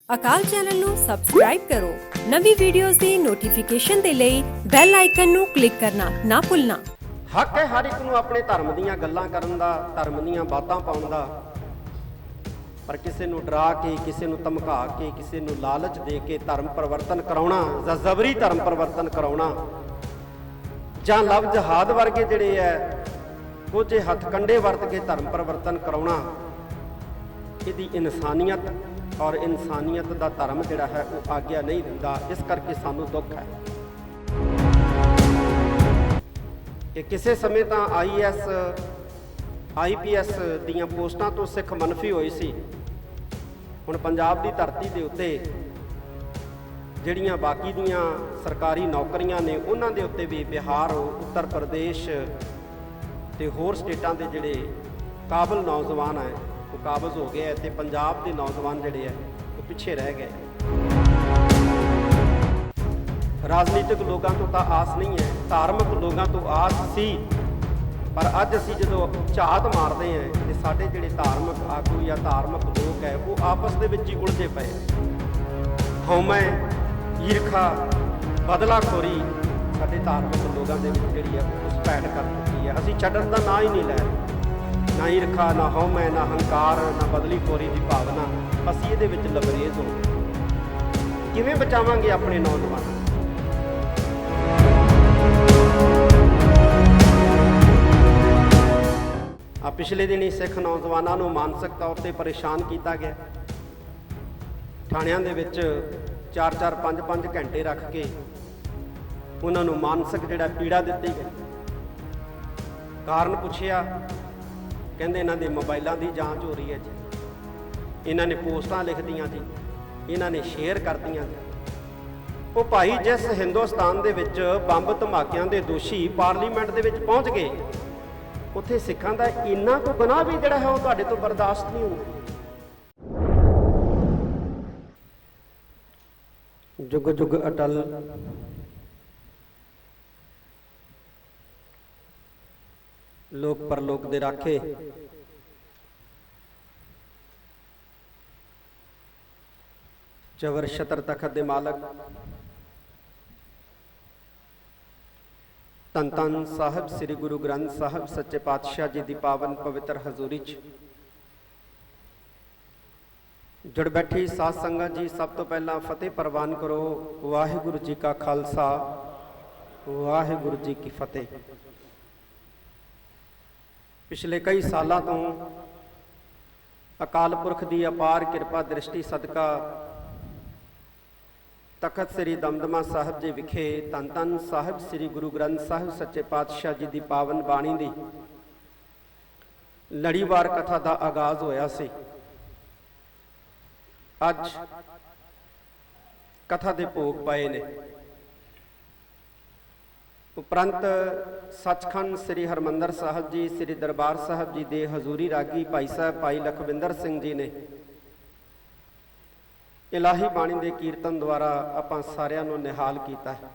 ਅਕਾਲ channel ਨੂੰ subscribe ਕਰੋ। ਨਵੀਂ ਵੀਡੀਓਜ਼ ਦੀ ਨੋਟੀਫਿਕੇਸ਼ਨ ਦੇ ਲਈ ਬੈਲ ਆਈਕਨ ਨੂੰ ਕਲਿੱਕ ਕਰਨਾ ਨਾ ਭੁੱਲਣਾ। ਹੱਕ ਹੈ ਹਰ ਇੱਕ ਨੂੰ ਆਪਣੇ ਧਰਮ ਦੀਆਂ ਗੱਲਾਂ ਕਰਨ ਦਾ, ਧਰਮ ਦੀਆਂ ਬਾਤਾਂ ਪਾਉਣ ਦਾ, ਪਰ ਕਿਸੇ ਨੂੰ ਡਰਾ ਕੇ, ਕਿਸੇ ਨੂੰ ਧਮਕਾ ਕੇ, ਕਿਸੇ ਨੂੰ ਲਾਲਚ ਦੇ ਕੇ ਧਰਮ ਪਰਿਵਰਤਨ ਕਰਾਉਣਾ ਜਾਂ ਜ਼ਬਰੀ ਧਰਮ ਪਰਿਵਰਤਨ ਕਰਾਉਣਾ ਜਾਂ ਲਫ਼ਜ਼ ਜਹਾਦ ਵਰਗੇ ਜਿਹੜੇ ਹੈ ਕੋਝੇ ਹੱਥ ਕੰਡੇ ਵਰਤ ਕੇ ਧਰਮ ਪਰਿਵਰਤਨ ਕਰਾਉਣਾ, ਇਹਦੀ ਇਨਸਾਨੀਅਤ ਔਰ ਇਨਸਾਨੀਅਤ ਦਾ ਧਰਮ ਜਿਹੜਾ ਹੈ ਉਹ ਆਗਿਆ ਨਹੀਂ ਦਿੰਦਾ। ਇਸ ਕਰਕੇ ਸਾਨੂੰ ਦੁੱਖ ਹੈ ਕਿ ਕਿਸੇ ਸਮੇਂ ਤਾਂ IAS IPS ਦੀਆਂ ਪੋਸਟਾਂ ਤੋਂ ਸਿੱਖ ਮਨਫੀ ਹੋਏ ਸੀ। ਹੁਣ ਪੰਜਾਬ ਦੀ ਧਰਤੀ ਦੇ ਉੱਤੇ ਜਿਹੜੀਆਂ ਬਾਕੀ ਦੀਆਂ ਸਰਕਾਰੀ ਨੌਕਰੀਆਂ ਨੇ ਉਹਨਾਂ ਦੇ ਉੱਤੇ ਵੀ ਬਿਹਾਰ, ਉੱਤਰ ਪ੍ਰਦੇਸ਼ ਤੇ ਹੋਰ ਸਟੇਟਾਂ ਦੇ ਜਿਹੜੇ ਕਾਬਲ ਨੌਜਵਾਨ ਹੈ ਉਹ ਕਾਬਜ਼ ਹੋ ਗਏ ਹੈ ਤੇ ਪੰਜਾਬ ਦੇ ਨੌਜਵਾਨ ਜਿਹੜੇ ਹੈ ਉਹ ਪਿੱਛੇ ਰਹਿ ਗਏ। ਰਾਜਨੀਤਿਕ ਲੋਕਾਂ ਤੋਂ ਤਾਂ ਆਸ ਨਹੀਂ ਹੈ, ਧਾਰਮਿਕ ਲੋਕਾਂ ਤੋਂ ਆਸ ਸੀ, ਪਰ ਅੱਜ ਅਸੀਂ ਜਦੋਂ ਝਾਤ ਮਾਰਦੇ ਹਾਂ ਤੇ ਸਾਡੇ ਜਿਹੜੇ ਧਾਰਮਿਕ ਆਗੂ ਜਾਂ ਧਾਰਮਿਕ ਲੋਕ ਹੈ ਉਹ ਆਪਸ ਦੇ ਵਿੱਚ ਹੀ ਉਲਝੇ ਪਏ। ਹਉਮੈ, ਈਰਖਾ, ਬਦਲਾਖੋਰੀ ਸਾਡੇ ਧਾਰਮਿਕ ਲੋਕਾਂ ਦੇ ਵਿੱਚ ਜਿਹੜੀ ਹੈ ਉਹ ਘੁਸਪੈਠ ਕਰ ਚੁੱਕੀ ਹੈ। ਅਸੀਂ ਛੱਡਣ ਦਾ ਨਾਂ ਹੀ ਨਹੀਂ ਲੈ ਰਹੇ। ਨਾ ਈਰਖਾ, ਨਾ ਹਉਮੈ, ਨਾ ਹੰਕਾਰ, ਨਾ ਬਦਲੀਖੋਰੀ ਦੀ ਭਾਵਨਾ, ਅਸੀਂ ਇਹਦੇ ਵਿੱਚ ਲਬਰੇਜ਼ ਹੋ ਗਏ। ਕਿਵੇਂ ਬਚਾਵਾਂਗੇ ਆਪਣੇ ਨੌਜਵਾਨਾਂ? ਪਿਛਲੇ ਦਿਨੀ ਸਿੱਖ ਨੌਜਵਾਨਾਂ ਨੂੰ ਮਾਨਸਿਕ ਤੌਰ ਤੇ ਪਰੇਸ਼ਾਨ ਕੀਤਾ ਗਿਆ। ਥਾਣਿਆਂ ਦੇ ਵਿੱਚ 4-4, 5-5 ਘੰਟੇ ਰੱਖ ਕੇ ਉਹਨਾਂ ਨੂੰ ਮਾਨਸਿਕ ਜਿਹੜਾ ਪੀੜਾ ਦਿੱਤੀ ਗਈ। ਕਾਰਨ ਪੁੱਛਿਆ, ਕਹਿੰਦੇ ਇਹਨਾਂ ਦੇ ਮੋਬਾਈਲਾਂ ਦੀ ਜਾਂਚ ਹੋ ਰਹੀ ਹੈ ਜੀ, ਇਹਨਾਂ ਨੇ ਪੋਸਟਾਂ ਲਿਖਦੀਆਂ ਜੀ, ਇਹਨਾਂ ਨੇ ਸ਼ੇਅਰ ਕਰਦੀਆਂ ਜੀ। ਉਹ ਭਾਈ, ਜਿਸ ਹਿੰਦੁਸਤਾਨ ਦੇ ਵਿੱਚ ਬੰਬ ਧਮਾਕਿਆਂ ਦੇ ਦੋਸ਼ੀ ਪਾਰਲੀਮੈਂਟ ਦੇ ਵਿੱਚ ਪਹੁੰਚ ਗਏ, ਉੱਥੇ ਸਿੱਖਾਂ ਦਾ ਇੰਨਾ ਕੁ ਗੁਨਾਹ ਵੀ ਜਿਹੜਾ ਹੈ ਉਹ ਤੁਹਾਡੇ ਤੋਂ ਬਰਦਾਸ਼ਤ ਨਹੀਂ ਹੋਊ। ਜੁਗ ਜੁਗ ਅਟਲ ਲੋਕ ਪਰਲੋਕ ਦੇ ਰਾਖੇ, ਜਬਰ ਛਤਰ ਤਖਤ ਦੇ ਮਾਲਕ, ਧੰਨ ਧੰਨ ਸਾਹਿਬ ਸ੍ਰੀ ਗੁਰੂ ਗ੍ਰੰਥ ਸਾਹਿਬ ਸੱਚੇ ਪਾਤਸ਼ਾਹ ਜੀ ਦੀ ਪਾਵਨ ਪਵਿੱਤਰ ਹਜ਼ੂਰੀ 'ਚ ਜੁੜ ਬੈਠੀ ਸਾਧ ਸੰਗਤ ਜੀ, ਸਭ ਤੋਂ ਪਹਿਲਾਂ ਫਤਿਹ ਪ੍ਰਵਾਨ ਕਰੋ। ਵਾਹਿਗੁਰੂ ਜੀ ਕਾ ਖਾਲਸਾ, ਵਾਹਿਗੁਰੂ ਜੀ ਕੀ ਫਤਿਹ। ਪਿਛਲੇ ਕਈ ਸਾਲਾਂ ਤੋਂ ਅਕਾਲ ਪੁਰਖ ਦੀ ਅਪਾਰ ਕਿਰਪਾ ਦ੍ਰਿਸ਼ਟੀ ਸਦਕਾ ਤਖਤ ਸ੍ਰੀ ਦਮਦਮਾ ਸਾਹਿਬ ਜੀ ਵਿਖੇ ਧੰਨ ਧੰਨ ਸਾਹਿਬ ਸ੍ਰੀ ਗੁਰੂ ਗ੍ਰੰਥ ਸਾਹਿਬ ਸੱਚੇ ਪਾਤਸ਼ਾਹ ਜੀ ਦੀ ਪਾਵਨ ਬਾਣੀ ਦੀ ਲੜੀਵਾਰ ਕਥਾ ਦਾ ਆਗਾਜ਼ ਹੋਇਆ ਸੀ। ਅੱਜ ਕਥਾ ਦੇ ਭੋਗ ਪਏ ਨੇ। ਉਪਰੰਤ ਸੱਚਖੰਡ ਸ੍ਰੀ ਹਰਿਮੰਦਰ ਸਾਹਿਬ ਜੀ, ਸ੍ਰੀ ਦਰਬਾਰ ਸਾਹਿਬ ਜੀ ਦੇ ਹਜ਼ੂਰੀ ਰਾਗੀ ਭਾਈ ਸਾਹਿਬ ਭਾਈ ਲਖਵਿੰਦਰ ਸਿੰਘ ਜੀ ਨੇ ਇਲਾਹੀ ਬਾਣੀ ਦੇ ਕੀਰਤਨ ਦੁਆਰਾ ਆਪਾਂ ਸਾਰਿਆਂ ਨੂੰ ਨਿਹਾਲ ਕੀਤਾ ਹੈ।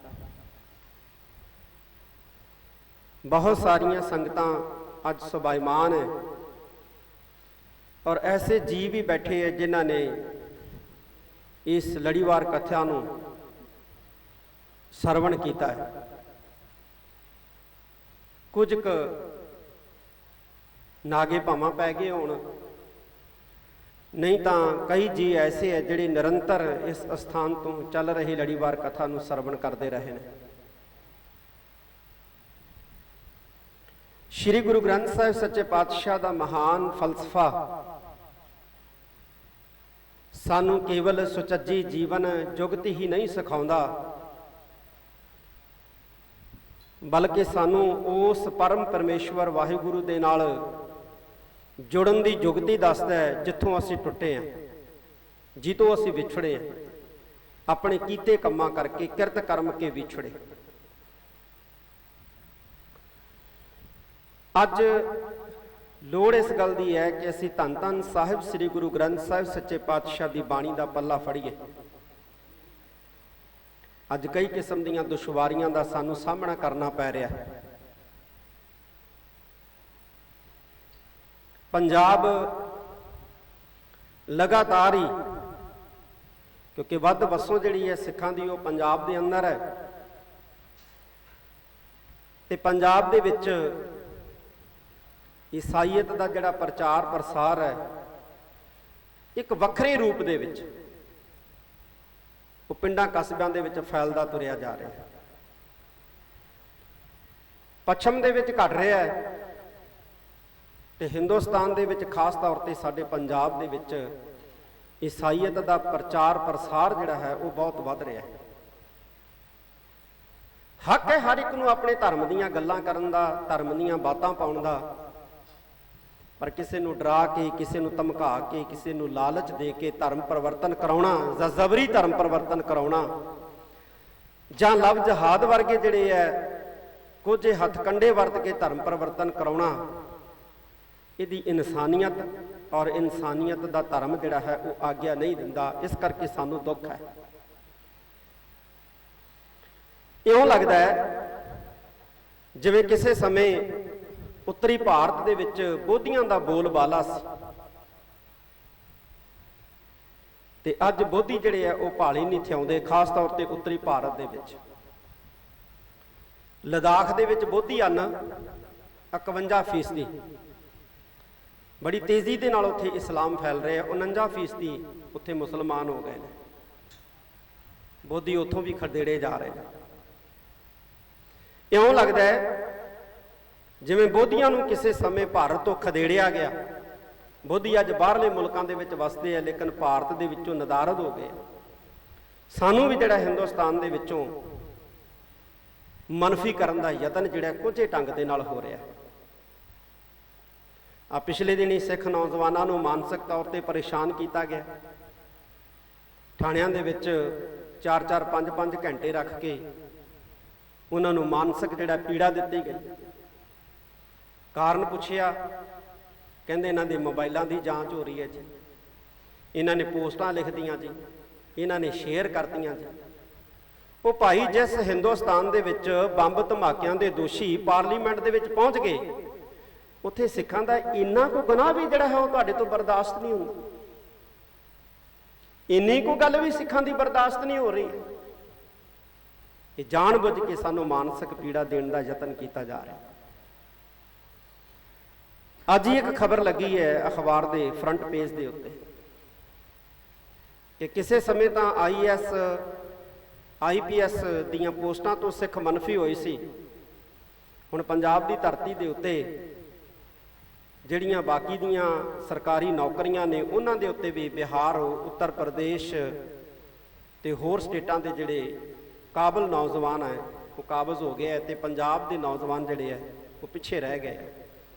ਬਹੁਤ ਸਾਰੀਆਂ ਸੰਗਤਾਂ ਅੱਜ ਸੁਭਾਈਮਾਨ ਹੈ ਔਰ ਐਸੇ ਜੀਵ ਵੀ ਬੈਠੇ ਹੈ ਜਿਨ੍ਹਾਂ ਨੇ ਇਸ ਲੜੀਵਾਰ ਕਥਾ ਨੂੰ ਸਰਵਣ ਕੀਤਾ ਹੈ। ਕੁਝ ਕੁ ਨਾਗੇ ਭਾਵਾਂ ਪੈ ਗਏ ਹੋਣ, ਨਹੀਂ ਤਾਂ ਕਈ ਜੀ ਐਸੇ ਹੈ ਜਿਹੜੇ ਨਿਰੰਤਰ ਇਸ ਅਸਥਾਨ ਤੋਂ ਚੱਲ ਰਹੀ ਲੜੀਵਾਰ ਕਥਾ ਨੂੰ ਸਰਵਣ ਕਰਦੇ ਰਹੇ ਨੇ। ਸ਼੍ਰੀ ਗੁਰੂ ਗ੍ਰੰਥ ਸਾਹਿਬ ਸੱਚੇ ਪਾਤਸ਼ਾਹ ਦਾ ਮਹਾਨ ਫਲਸਫਾ ਸਾਨੂੰ ਕੇਵਲ ਸੁਚੱਜੀ ਜੀਵਨ ਜੁਗਤ ਹੀ ਨਹੀਂ ਸਿਖਾਉਂਦਾ, ਬਲਕਿ ਸਾਨੂੰ ਉਸ ਪਰਮ ਪਰਮੇਸ਼ਵਰ ਵਾਹਿਗੁਰੂ ਦੇ ਨਾਲ ਜੁੜਨ ਦੀ ਜੁਗਤੀ ਦੱਸਦਾ ਹੈ ਜਿੱਥੋਂ ਅਸੀਂ ਟੁੱਟੇ ਹਾਂ, ਜਿੱਥੋਂ ਅਸੀਂ ਵਿਛੜੇ ਹਾਂ, ਆਪਣੇ ਕੀਤੇ ਕੰਮਾਂ ਕਰਕੇ, ਕਿਰਤ ਕਰਮ ਕੇ ਵਿਛੜੇ। ਅੱਜ ਲੋੜ ਇਸ ਗੱਲ ਦੀ ਹੈ ਕਿ ਅਸੀਂ ਧੰਨ ਧੰਨ ਸਾਹਿਬ ਸ੍ਰੀ ਗੁਰੂ ਗ੍ਰੰਥ ਸਾਹਿਬ ਸੱਚੇ ਪਾਤਸ਼ਾਹ ਦੀ ਬਾਣੀ ਦਾ ਪੱਲਾ ਫੜੀਏ। ਅੱਜ ਕਈ ਕਿਸਮ ਦੀਆਂ ਦੁਸ਼ਵਾਰੀਆਂ ਦਾ ਸਾਨੂੰ ਸਾਹਮਣਾ ਕਰਨਾ ਪੈ ਰਿਹਾ ਹੈ। ਪੰਜਾਬ ਲਗਾਤਾਰ ਹੀ ਕਿਉਂਕਿ ਵੱਧ ਵਸੋਂ ਜਿਹੜੀ ਹੈ ਸਿੱਖਾਂ ਦੀ ਉਹ ਪੰਜਾਬ ਦੇ ਅੰਦਰ ਹੈ ਤੇ ਪੰਜਾਬ ਦੇ ਵਿੱਚ ਈਸਾਈਅਤ ਦਾ ਜਿਹੜਾ ਪ੍ਰਚਾਰ ਪ੍ਰਸਾਰ ਹੈ ਇੱਕ ਵੱਖਰੇ ਰੂਪ ਦੇ ਵਿੱਚ ਉਹ ਪਿੰਡਾਂ ਕਸਬਿਆਂ ਦੇ ਵਿੱਚ ਫੈਲਦਾ ਤੁਰਿਆ ਜਾ ਰਿਹਾ ਹੈ। ਪੱਛਮ ਦੇ ਵਿੱਚ ਘਟ ਰਿਹਾ ਹੈ ਤੇ ਹਿੰਦੁਸਤਾਨ ਦੇ ਵਿੱਚ ਖਾਸ ਤੌਰ ਤੇ ਸਾਡੇ ਪੰਜਾਬ ਦੇ ਵਿੱਚ ਈਸਾਈਅਤ ਦਾ ਪ੍ਰਚਾਰ ਪ੍ਰਸਾਰ ਜਿਹੜਾ ਹੈ ਉਹ ਬਹੁਤ ਵੱਧ ਰਿਹਾ ਹੈ। ਹੱਕ ਹੈ ਹਰ ਇੱਕ ਨੂੰ ਆਪਣੇ ਧਰਮ ਦੀਆਂ ਗੱਲਾਂ ਕਰਨ ਦਾ, ਧਰਮ ਦੀਆਂ ਬਾਤਾਂ ਪਾਉਣ ਦਾ, ਪਰ ਕਿਸੇ ਨੂੰ ਡਰਾ ਕੇ, ਕਿਸੇ ਨੂੰ ਧਮਕਾ ਕੇ, ਕਿਸੇ ਨੂੰ ਲਾਲਚ ਦੇ ਕੇ ਧਰਮ ਪਰਿਵਰਤਨ ਕਰਾਉਣਾ ਜਾਂ ਜ਼ਬਰੀ ਧਰਮ ਪਰਿਵਰਤਨ ਕਰਾਉਣਾ ਜਾਂ ਲਵ ਜਹਾਦ ਵਰਗੇ ਜਿਹੜੇ ਹੈ ਕੁਝ ਹੱਥ ਕੰਡੇ ਵਰਤ ਕੇ ਧਰਮ ਪਰਿਵਰਤਨ ਕਰਾਉਣਾ, ਇਹਦੀ ਇਨਸਾਨੀਅਤ ਔਰ ਇਨਸਾਨੀਅਤ ਦਾ ਧਰਮ ਜਿਹੜਾ ਹੈ ਉਹ ਆਗਿਆ ਨਹੀਂ ਦਿੰਦਾ। ਇਸ ਕਰਕੇ ਸਾਨੂੰ ਦੁੱਖ ਹੈ। ਇਉਂ ਲੱਗਦਾ ਹੈ ਜਿਵੇਂ ਕਿਸੇ ਸਮੇਂ ਉੱਤਰੀ ਭਾਰਤ ਦੇ ਵਿੱਚ ਬੋਧੀਆਂ ਦਾ ਬੋਲਬਾਲਾ ਸੀ ਤੇ ਅੱਜ ਬੋਧੀ ਜਿਹੜੇ ਆ ਉਹ ਭਾਲੀ ਨਹੀਂ ਥਿਆਉਂਦੇ, ਖਾਸ ਤੌਰ ਤੇ ਉੱਤਰੀ ਭਾਰਤ ਦੇ ਵਿੱਚ। ਲਦਾਖ ਦੇ ਵਿੱਚ ਬੋਧੀ ਹਨ 51%, ਬੜੀ ਤੇਜ਼ੀ ਦੇ ਨਾਲ ਉੱਥੇ ਇਸਲਾਮ ਫੈਲ ਰਿਹਾ। 49% ਉੱਥੇ ਮੁਸਲਮਾਨ ਹੋ ਗਏ ਨੇ। ਬੋਧੀ ਉੱਥੋਂ ਵੀ ਖਦੇੜੇ ਜਾ ਰਹੇ ਨੇ। ਇਉਂ ਲੱਗਦਾ ਹੈ ਜਿਵੇਂ ਬੋਧੀਆਂ ਨੂੰ ਕਿਸੇ ਸਮੇਂ ਭਾਰਤ ਤੋਂ ਖਦੇੜਿਆ ਗਿਆ। ਬੋਧੀ ਅੱਜ ਬਾਹਰਲੇ ਮੁਲਕਾਂ ਦੇ ਵਿੱਚ ਵਸਦੇ ਆ, ਲੇਕਿਨ ਭਾਰਤ ਦੇ ਵਿੱਚੋਂ ਨਦਾਰਦ ਹੋ ਗਏ। ਸਾਨੂੰ ਵੀ ਜਿਹੜਾ ਹਿੰਦੁਸਤਾਨ ਦੇ ਵਿੱਚੋਂ ਮਨਫੀ ਕਰਨ ਦਾ ਯਤਨ ਜਿਹੜਾ ਕੁਝੇ ਢੰਗ ਦੇ ਨਾਲ ਹੋ ਰਿਹਾ। ਆ ਪਿਛਲੇ ਦਿਨੀ ਸਿੱਖ ਨੌਜਵਾਨਾਂ ਨੂੰ ਮਾਨਸਿਕ ਤੌਰ ਤੇ ਪਰੇਸ਼ਾਨ ਕੀਤਾ ਗਿਆ। ਥਾਣਿਆਂ ਦੇ ਵਿੱਚ 4-4 5-5 ਘੰਟੇ ਰੱਖ ਕੇ ਉਹਨਾਂ ਨੂੰ ਮਾਨਸਿਕ ਜਿਹੜਾ ਪੀੜਾ ਦਿੱਤੀ ਗਈ। ਕਾਰਨ ਪੁੱਛਿਆ, ਕਹਿੰਦੇ ਇਹਨਾਂ ਦੇ ਮੋਬਾਈਲਾਂ ਦੀ ਜਾਂਚ ਹੋ ਰਹੀ ਹੈ ਜੀ, ਇਹਨਾਂ ਨੇ ਪੋਸਟਾਂ ਲਿਖਦੀਆਂ ਜੀ, ਇਹਨਾਂ ਨੇ ਸ਼ੇਅਰ ਕਰਤੀਆਂ ਜੀ। ਉਹ ਭਾਈ ਜਿਸ ਹਿੰਦੁਸਤਾਨ ਦੇ ਵਿੱਚ ਬੰਬ ਧਮਾਕਿਆਂ ਦੇ ਦੋਸ਼ੀ ਪਾਰਲੀਮੈਂਟ ਦੇ ਵਿੱਚ ਪਹੁੰਚ ਗਏ, ਉੱਥੇ ਸਿੱਖਾਂ ਦਾ ਇੰਨਾ ਕੁ ਗੁਨਾਹ ਵੀ ਜਿਹੜਾ ਹੈ ਉਹ ਤੁਹਾਡੇ ਤੋਂ ਬਰਦਾਸ਼ਤ ਨਹੀਂ ਹੁੰਦਾ। ਇੰਨੀ ਕੁ ਗੱਲ ਵੀ ਸਿੱਖਾਂ ਦੀ ਬਰਦਾਸ਼ਤ ਨਹੀਂ ਹੋ ਰਹੀ। ਇਹ ਜਾਣ ਬੁੱਝ ਕੇ ਸਾਨੂੰ ਮਾਨਸਿਕ ਪੀੜਾ ਦੇਣ ਦਾ ਯਤਨ ਕੀਤਾ ਜਾ ਰਿਹਾ। ਅੱਜ ਹੀ ਇੱਕ ਖਬਰ ਲੱਗੀ ਹੈ ਅਖਬਾਰ ਦੇ ਫਰੰਟ ਪੇਜ ਦੇ ਉੱਤੇ ਕਿ ਕਿਸੇ ਸਮੇਂ ਤਾਂ IAS IPS ਦੀਆਂ ਪੋਸਟਾਂ ਤੋਂ ਸਿੱਖ ਮਨਫੀ ਹੋਏ ਸੀ। ਹੁਣ ਪੰਜਾਬ ਦੀ ਧਰਤੀ ਦੇ ਉੱਤੇ ਜਿਹੜੀਆਂ ਬਾਕੀ ਦੀਆਂ ਸਰਕਾਰੀ ਨੌਕਰੀਆਂ ਨੇ ਉਹਨਾਂ ਦੇ ਉੱਤੇ ਵੀ ਬਿਹਾਰ, ਉੱਤਰ ਪ੍ਰਦੇਸ਼ ਤੇ ਹੋਰ ਸਟੇਟਾਂ ਦੇ ਜਿਹੜੇ ਕਾਬਲ ਨੌਜਵਾਨ ਹੈ ਉਹ ਕਾਬਜ਼ ਹੋ ਗਏ ਹੈ ਤੇ ਪੰਜਾਬ ਦੇ ਨੌਜਵਾਨ ਜਿਹੜੇ ਹੈ ਉਹ ਪਿੱਛੇ ਰਹਿ ਗਏ।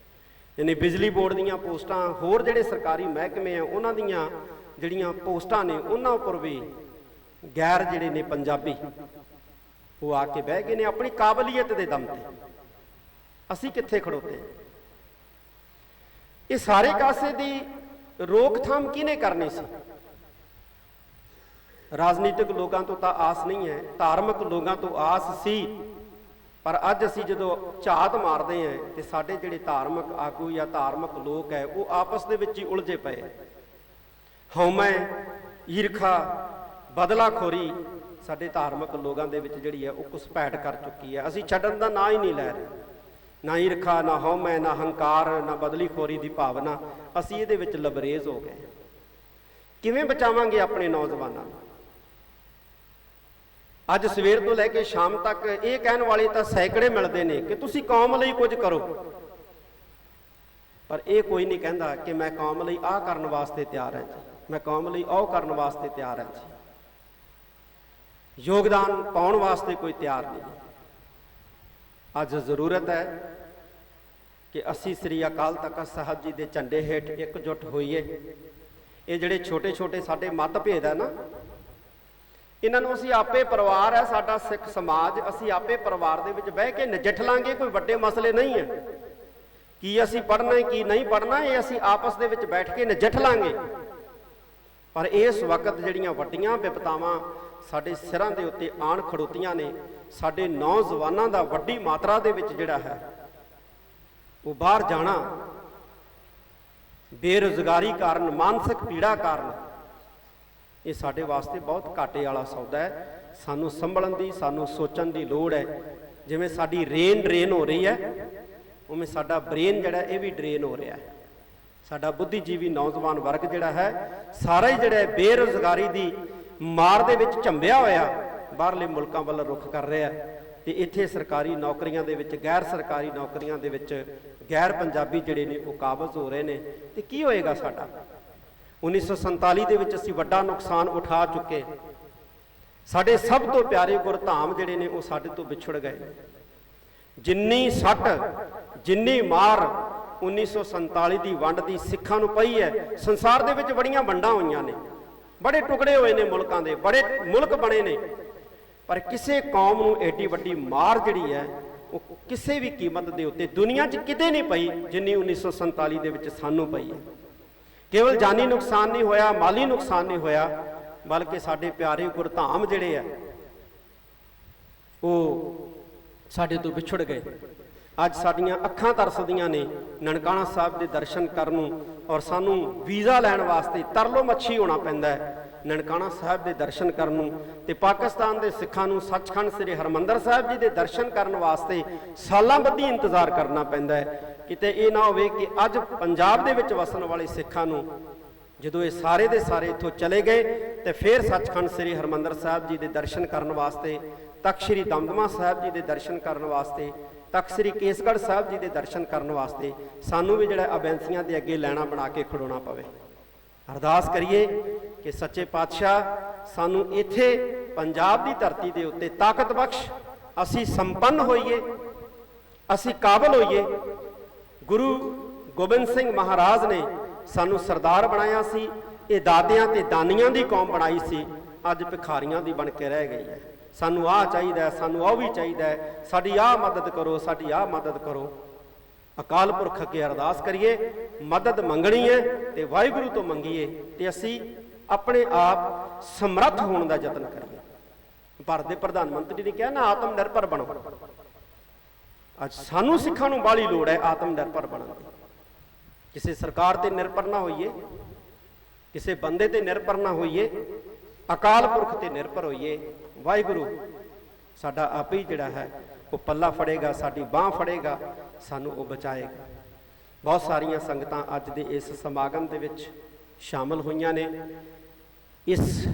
ਯਾਨੀ ਬਿਜਲੀ ਬੋਰਡ ਦੀਆਂ ਪੋਸਟਾਂ, ਹੋਰ ਜਿਹੜੇ ਸਰਕਾਰੀ ਮਹਿਕਮੇ ਆ ਉਹਨਾਂ ਦੀਆਂ ਜਿਹੜੀਆਂ ਪੋਸਟਾਂ ਨੇ ਉਹਨਾਂ ਉੱਪਰ ਵੀ ਗੈਰ ਜਿਹੜੇ ਨੇ ਪੰਜਾਬੀ ਉਹ ਆ ਕੇ ਬਹਿ ਗਏ ਨੇ ਆਪਣੀ ਕਾਬਲੀਅਤ ਦੇ ਦਮ ਤੇ। ਅਸੀਂ ਕਿੱਥੇ ਖੜੋਤੇ? ਇਹ ਸਾਰੇ ਕਾਸੇ ਦੀ ਰੋਕਥਾਮ ਕਿਹਨੇ ਕਰਨੀ ਸੀ? ਰਾਜਨੀਤਿਕ ਲੋਕਾਂ ਤੋਂ ਤਾਂ ਆਸ ਨਹੀਂ ਹੈ, ਧਾਰਮਿਕ ਲੋਕਾਂ ਤੋਂ ਆਸ ਸੀ। ਪਰ ਅੱਜ ਅਸੀਂ ਜਦੋਂ ਝਾਤ ਮਾਰਦੇ ਹਾਂ ਤੇ ਸਾਡੇ ਜਿਹੜੇ ਧਾਰਮਿਕ ਆਗੂ ਜਾਂ ਧਾਰਮਿਕ ਲੋਕ ਹੈ ਉਹ ਆਪਸ ਦੇ ਵਿੱਚ ਹੀ ਉਲਝੇ ਪਏ। ਹਉਮੈ, ਈਰਖਾ, ਬਦਲਾਖੋਰੀ ਸਾਡੇ ਧਾਰਮਿਕ ਲੋਕਾਂ ਦੇ ਵਿੱਚ ਜਿਹੜੀ ਹੈ ਉਹ ਘੁਸਪੈਠ ਕਰ ਚੁੱਕੀ ਹੈ। ਅਸੀਂ ਛੱਡਣ ਦਾ ਨਾਂ ਹੀ ਨਹੀਂ ਲੈ ਰਹੇ। ਨਾ ਈਰਖਾ, ਨਾ ਹਉਮੈ, ਨਾ ਹੰਕਾਰ, ਨਾ ਬਦਲੀਖੋਰੀ ਦੀ ਭਾਵਨਾ, ਅਸੀਂ ਇਹਦੇ ਵਿੱਚ ਲਬਰੇਜ਼ ਹੋ ਗਏ। ਕਿਵੇਂ ਬਚਾਵਾਂਗੇ ਆਪਣੇ ਨੌਜਵਾਨਾਂ ਨੂੰ? ਅੱਜ ਸਵੇਰ ਤੋਂ ਲੈ ਕੇ ਸ਼ਾਮ ਤੱਕ ਇਹ ਕਹਿਣ ਵਾਲੇ ਤਾਂ ਸੈਂਕੜੇ ਮਿਲਦੇ ਨੇ ਕਿ ਤੁਸੀਂ ਕੌਮ ਲਈ ਕੁਝ ਕਰੋ, ਪਰ ਇਹ ਕੋਈ ਨਹੀਂ ਕਹਿੰਦਾ ਕਿ ਮੈਂ ਕੌਮ ਲਈ ਆਹ ਕਰਨ ਵਾਸਤੇ ਤਿਆਰ ਹਾਂ ਜੀ, ਮੈਂ ਕੌਮ ਲਈ ਉਹ ਕਰਨ ਵਾਸਤੇ ਤਿਆਰ ਹਾਂ ਜੀ। ਯੋਗਦਾਨ ਪਾਉਣ ਵਾਸਤੇ ਕੋਈ ਤਿਆਰ ਨਹੀਂ। ਅੱਜ ਜ਼ਰੂਰਤ ਹੈ ਕਿ ਅਸੀਂ ਸ੍ਰੀ ਅਕਾਲ ਤਖਤ ਸਾਹਿਬ ਜੀ ਦੇ ਝੰਡੇ ਹੇਠ ਇਕਜੁੱਟ ਹੋਈਏ। ਇਹ ਜਿਹੜੇ ਛੋਟੇ ਛੋਟੇ ਸਾਡੇ ਮਤਭੇਦ ਹੈ ਨਾ, ਇਹਨਾਂ ਨੂੰ ਅਸੀਂ ਆਪੇ, ਪਰਿਵਾਰ ਹੈ ਸਾਡਾ ਸਿੱਖ ਸਮਾਜ, ਅਸੀਂ ਆਪੇ ਪਰਿਵਾਰ ਦੇ ਵਿੱਚ ਬਹਿ ਕੇ ਨਜਿੱਠ ਲਾਂਗੇ। ਕੋਈ ਵੱਡੇ ਮਸਲੇ ਨਹੀਂ ਹੈ। ਕੀ ਅਸੀਂ ਪੜ੍ਹਨਾ ਹੈ ਕੀ ਨਹੀਂ ਪੜ੍ਹਨਾ, ਇਹ ਅਸੀਂ ਆਪਸ ਦੇ ਵਿੱਚ ਬੈਠ ਕੇ ਨਜਿੱਠ ਲਾਂਗੇ। ਪਰ ਇਸ ਵਕਤ ਜਿਹੜੀਆਂ ਵੱਡੀਆਂ ਵਿਪਤਾਵਾਂ ਸਾਡੇ ਸਿਰਾਂ ਦੇ ਉੱਤੇ ਆਣ ਖੜੋਤੀਆਂ ਨੇ, ਸਾਡੇ ਨੌਜਵਾਨਾਂ ਦਾ ਵੱਡੀ ਮਾਤਰਾ ਦੇ ਵਿੱਚ ਜਿਹੜਾ ਹੈ ਉਹ ਬਾਹਰ ਜਾਣਾ, ਬੇਰੁਜ਼ਗਾਰੀ ਕਾਰਨ, ਮਾਨਸਿਕ ਪੀੜਾ ਕਾਰਨ, ਇਹ ਸਾਡੇ ਵਾਸਤੇ ਬਹੁਤ ਘਾਟੇ ਵਾਲਾ ਸੌਦਾ ਹੈ। ਸਾਨੂੰ ਸੰਭਲਣ ਦੀ, ਸਾਨੂੰ ਸੋਚਣ ਦੀ ਲੋੜ ਹੈ। ਜਿਵੇਂ ਸਾਡੀ ਰੇਨ ਡਰੇਨ ਹੋ ਰਹੀ ਹੈ, ਉਵੇਂ ਸਾਡਾ ਬ੍ਰੇਨ ਜਿਹੜਾ ਇਹ ਵੀ ਡਰੇਨ ਹੋ ਰਿਹਾ ਹੈ। ਸਾਡਾ ਬੁੱਧੀਜੀਵੀ ਨੌਜਵਾਨ ਵਰਗ ਜਿਹੜਾ ਹੈ ਸਾਰਾ ਹੀ ਜਿਹੜਾ ਬੇਰੁਜ਼ਗਾਰੀ ਦੀ ਮਾਰ ਦੇ ਵਿੱਚ ਝੰਬਿਆ ਹੋਇਆ ਬਾਹਰਲੇ ਮੁਲਕਾਂ ਵੱਲ ਰੁਖ ਕਰ ਰਿਹਾ ਤੇ ਇੱਥੇ ਸਰਕਾਰੀ ਨੌਕਰੀਆਂ ਦੇ ਵਿੱਚ, ਗੈਰ ਸਰਕਾਰੀ ਨੌਕਰੀਆਂ ਦੇ ਵਿੱਚ ਗੈਰ ਪੰਜਾਬੀ ਜਿਹੜੇ ਨੇ ਉਹ ਕਾਬਜ਼ ਹੋ ਰਹੇ ਨੇ। ਤੇ ਕੀ ਹੋਏਗਾ ਸਾਡਾ? 1947 ਦੇ ਵਿੱਚ ਅਸੀਂ ਵੱਡਾ ਨੁਕਸਾਨ ਉਠਾ ਚੁੱਕੇ। ਸਾਡੇ ਸਭ ਤੋਂ ਪਿਆਰੇ ਗੁਰਧਾਮ ਜਿਹੜੇ ਨੇ ਉਹ ਸਾਡੇ ਤੋਂ ਵਿਛੜ ਗਏ। ਜਿੰਨੀ ਸੱਟ, ਜਿੰਨੀ ਮਾਰ 1947 ਦੀ ਵੰਡ ਦੀ ਸਿੱਖਾਂ ਨੂੰ ਪਈ ਹੈ, ਸੰਸਾਰ ਦੇ ਵਿੱਚ ਬੜੀਆਂ ਵੰਡਾਂ ਹੋਈਆਂ ਨੇ, ਬੜੇ ਟੁਕੜੇ ਹੋਏ ਨੇ ਮੁਲਕਾਂ ਦੇ, ਬੜੇ ਮੁਲਕ ਬਣੇ ਨੇ, ਪਰ ਕਿਸੇ ਕੌਮ ਨੂੰ ਐਡੀ ਵੱਡੀ ਮਾਰ ਜਿਹੜੀ ਹੈ ਉਹ ਕਿਸੇ ਵੀ ਕੀਮਤ ਦੇ ਉੱਤੇ ਦੁਨੀਆ 'ਚ ਕਿਤੇ ਨਹੀਂ ਪਈ ਜਿੰਨੀ 1947 ਦੇ ਵਿੱਚ ਸਾਨੂੰ ਪਈ ਹੈ। ਕੇਵਲ ਜਾਨੀ ਨੁਕਸਾਨ ਨਹੀਂ ਹੋਇਆ, ਮਾਲੀ ਨੁਕਸਾਨ ਨਹੀਂ ਹੋਇਆ, ਬਲਕਿ ਸਾਡੇ ਪਿਆਰੇ ਗੁਰਧਾਮ ਜਿਹੜੇ ਆ ਉਹ ਸਾਡੇ ਤੋਂ ਵਿਛੜ ਗਏ। ਅੱਜ ਸਾਡੀਆਂ ਅੱਖਾਂ ਤਰਸਦੀਆਂ ਨੇ ਨਨਕਾਣਾ ਸਾਹਿਬ ਦੇ ਦਰਸ਼ਨ ਕਰਨ ਨੂੰ, ਔਰ ਸਾਨੂੰ ਵੀਜ਼ਾ ਲੈਣ ਵਾਸਤੇ ਤਰਲੋ ਮੱਛੀ ਹੋਣਾ ਪੈਂਦਾ ਹੈ ਨਨਕਾਣਾ ਸਾਹਿਬ ਦੇ ਦਰਸ਼ਨ ਕਰਨ ਨੂੰ। ਤੇ ਪਾਕਿਸਤਾਨ ਦੇ ਸਿੱਖਾਂ ਨੂੰ ਸੱਚਖੰਡ ਸ੍ਰੀ ਹਰਿਮੰਦਰ ਸਾਹਿਬ ਜੀ ਦੇ ਦਰਸ਼ਨ ਕਰਨ ਵਾਸਤੇ ਸਾਲਾਂ ਬੱਧੀ ਇੰਤਜ਼ਾਰ ਕਰਨਾ ਪੈਂਦਾ ਹੈ। ਕਿਤੇ ਇਹ ਨਾ ਹੋਵੇ ਕਿ ਅੱਜ ਪੰਜਾਬ ਦੇ ਵਿੱਚ ਵਸਣ ਵਾਲੇ ਸਿੱਖਾਂ ਨੂੰ ਜਦੋਂ ਇਹ ਸਾਰੇ ਦੇ ਸਾਰੇ ਇੱਥੋਂ ਚਲੇ ਗਏ ਤੇ ਫਿਰ ਸੱਚਖੰਡ ਸ੍ਰੀ ਹਰਿਮੰਦਰ ਸਾਹਿਬ ਜੀ ਦੇ ਦਰਸ਼ਨ ਕਰਨ ਵਾਸਤੇ, ਤਖ਼ਤ ਸ੍ਰੀ ਦਮਦਮਾ ਸਾਹਿਬ ਜੀ ਦੇ ਦਰਸ਼ਨ ਕਰਨ ਵਾਸਤੇ, ਤਖ਼ਤ ਸ੍ਰੀ ਕੇਸਗੜ੍ਹ ਸਾਹਿਬ ਜੀ ਦੇ ਦਰਸ਼ਨ ਕਰਨ ਵਾਸਤੇ ਸਾਨੂੰ ਵੀ ਜਿਹੜਾ ਅਬੈਂਸੀਆਂ ਦੇ ਅੱਗੇ ਲੈਣਾ ਬਣਾ ਕੇ ਖੜੋਣਾ ਪਵੇ। ਅਰਦਾਸ ਕਰੀਏ ਕਿ ਸੱਚੇ ਪਾਤਸ਼ਾਹ ਸਾਨੂੰ ਇੱਥੇ ਪੰਜਾਬ ਦੀ ਧਰਤੀ ਦੇ ਉੱਤੇ ਤਾਕਤ ਬਖਸ਼, ਅਸੀਂ ਸੰਪੰਨ ਹੋਈਏ, ਅਸੀਂ ਕਾਬਲ ਹੋਈਏ। ਗੁਰੂ ਗੋਬਿੰਦ ਸਿੰਘ ਮਹਾਰਾਜ ਨੇ ਸਾਨੂੰ ਸਰਦਾਰ ਬਣਾਇਆ ਸੀ, ਇਹ ਦਾਦਿਆਂ ਤੇ ਦਾਨੀਆਂ ਦੀ ਕੌਮ ਬਣਾਈ ਸੀ, ਅੱਜ ਭਿਖਾਰੀਆਂ ਦੀ ਬਣ ਕੇ ਰਹਿ ਗਈ ਹੈ। ਸਾਨੂੰ ਆਹ ਚਾਹੀਦਾ, ਸਾਨੂੰ ਉਹ ਵੀ ਚਾਹੀਦਾ, ਸਾਡੀ ਆਹ ਮਦਦ ਕਰੋ, ਸਾਡੀ ਆਹ ਮਦਦ ਕਰੋ। ਅਕਾਲ ਪੁਰਖ ਅੱਗੇ ਅਰਦਾਸ ਕਰੀਏ, ਮਦਦ ਮੰਗਣੀ ਹੈ ਤੇ ਵਾਹਿਗੁਰੂ ਤੋਂ ਮੰਗੀਏ ਤੇ ਅਸੀਂ ਆਪਣੇ ਆਪ ਸਮਰੱਥ ਹੋਣ ਦਾ ਯਤਨ ਕਰੀਏ। ਭਾਰਤ ਦੇ ਪ੍ਰਧਾਨ ਮੰਤਰੀ ਨੇ ਕਿਹਾ ਨਾ, ਆਤਮ ਨਿਰਭਰ ਬਣੋ। ਅੱਜ ਸਾਨੂੰ ਸਿੱਖਾਂ ਨੂੰ ਬਾਹਲੀ ਲੋੜ ਹੈ ਆਤਮ ਨਿਰਭਰ ਬਣਨ ਦੀ। ਕਿਸੇ ਸਰਕਾਰ ਤੇ ਨਿਰਭਰ ਨਾ ਹੋਈਏ, ਕਿਸੇ ਬੰਦੇ ਤੇ ਨਿਰਭਰ ਨਾ ਹੋਈਏ, ਅਕਾਲ ਪੁਰਖ ਤੇ ਨਿਰਭਰ ਹੋਈਏ। ਵਾਹਿਗੁਰੂ ਸਾਡਾ ਆਪ ਹੀ ਜਿਹੜਾ ਹੈ ਉਹ ਪੱਲਾ ਫੜੇਗਾ, ਸਾਡੀ ਬਾਹ ਫੜੇਗਾ, ਸਾਨੂੰ ਉਹ ਬਚਾਏਗਾ। ਬਹੁਤ ਸਾਰੀਆਂ ਸੰਗਤਾਂ ਅੱਜ ਦੇ ਇਸ ਸਮਾਗਮ ਦੇ ਵਿੱਚ ਸ਼ਾਮਲ ਹੋਈਆਂ ਨੇ। ਇਸ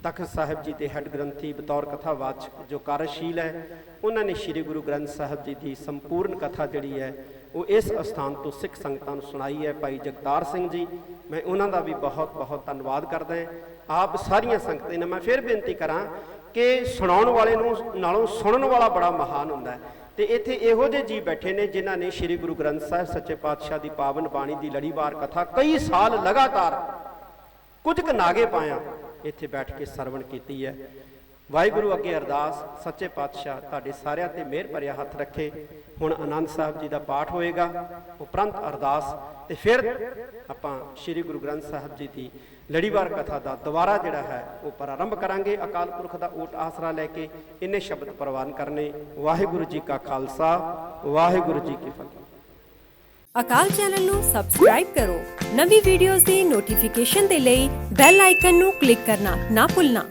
ਤਖਤ ਸਾਹਿਬ ਜੀ ਦੇ ਹੈੱਡ ਗ੍ਰੰਥੀ ਬਤੌਰ ਕਥਾਵਾਚਕ ਜੋ ਕਾਰਜਸ਼ੀਲ ਹੈ, ਉਹਨਾਂ ਨੇ ਸ੍ਰੀ ਗੁਰੂ ਗ੍ਰੰਥ ਸਾਹਿਬ ਜੀ ਦੀ ਸੰਪੂਰਨ ਕਥਾ ਜਿਹੜੀ ਹੈ ਉਹ ਇਸ ਅਸਥਾਨ ਤੋਂ ਸਿੱਖ ਸੰਗਤਾਂ ਨੂੰ ਸੁਣਾਈ ਹੈ। ਭਾਈ ਜਗਤਾਰ ਸਿੰਘ ਜੀ, ਮੈਂ ਉਹਨਾਂ ਦਾ ਵੀ ਬਹੁਤ ਬਹੁਤ ਧੰਨਵਾਦ ਕਰਦਾ ਹਾਂ। ਆਪ ਸਾਰੀਆਂ ਸੰਗਤਾਂ ਨੇ ਮੈਂ ਫਿਰ ਬੇਨਤੀ ਕਰਾਂ ਕਿ ਸੁਣਾਉਣ ਵਾਲੇ ਨੂੰ ਨਾਲੋਂ ਸੁਣਨ ਵਾਲਾ ਬੜਾ ਮਹਾਨ ਹੁੰਦਾ ਹੈ। ਤੇ ਇੱਥੇ ਇਹੋ ਜਿਹੇ ਜੀ ਬੈਠੇ ਨੇ ਜਿਨ੍ਹਾਂ ਨੇ ਸ੍ਰੀ ਗੁਰੂ ਗ੍ਰੰਥ ਸਾਹਿਬ ਸੱਚੇ ਪਾਤਸ਼ਾਹ ਦੀ ਪਾਵਨ ਬਾਣੀ ਦੀ ਲੜੀਵਾਰ ਕਥਾ ਕਈ ਸਾਲ ਲਗਾਤਾਰ ਕੁਝ ਕੁ ਨਾਗੇ ਪਾਇਆ ਇੱਥੇ ਬੈਠ ਕੇ ਸਰਵਣ ਕੀਤੀ ਹੈ। ਵਾਹਿਗੁਰੂ ਅੱਗੇ ਅਰਦਾਸ, ਸੱਚੇ ਪਾਤਸ਼ਾਹ ਤੁਹਾਡੇ ਸਾਰਿਆਂ ਤੇ ਮਿਹਰ ਭਰਿਆ ਹੱਥ ਰੱਖੇ। ਹੁਣ ਆਨੰਦ ਸਾਹਿਬ ਜੀ ਦਾ ਪਾਠ ਹੋਏਗਾ, ਉਪਰੰਤ ਅਰਦਾਸ, ਤੇ ਫਿਰ ਆਪਾਂ ਸ੍ਰੀ ਗੁਰੂ ਗ੍ਰੰਥ ਸਾਹਿਬ ਜੀ ਦੀ ਲੜੀਵਾਰ ਕਥਾ ਦਾ ਦੁਬਾਰਾ ਜਿਹੜਾ ਹੈ ਉਹ ਪ੍ਰਾਰੰਭ ਕਰਾਂਗੇ। ਅਕਾਲ ਪੁਰਖ ਦਾ ਓਟ ਆਸਰਾ ਲੈ ਕੇ ਇੰਨੇ ਸ਼ਬਦ ਪ੍ਰਵਾਨ ਕਰਨੇ। ਵਾਹਿਗੁਰੂ ਜੀ ਕਾ ਖਾਲਸਾ, ਵਾਹਿਗੁਰੂ ਜੀ ਕੀ ਫਤਿਹ। ਅਕਾਲ ਚੈਨਲ ਨੂੰ ਸਬਸਕ੍ਰਾਈਬ ਕਰੋ। ਨਵੀਂ ਵੀਡੀਓਜ਼ ਦੀ ਨੋਟੀਫਿਕੇਸ਼ਨ ਦੇ ਲਈ ਬੈਲ ਆਈਕਨ ਨੂੰ ਕਲਿੱਕ ਕਰਨਾ ਨਾ ਭੁੱਲਣਾ।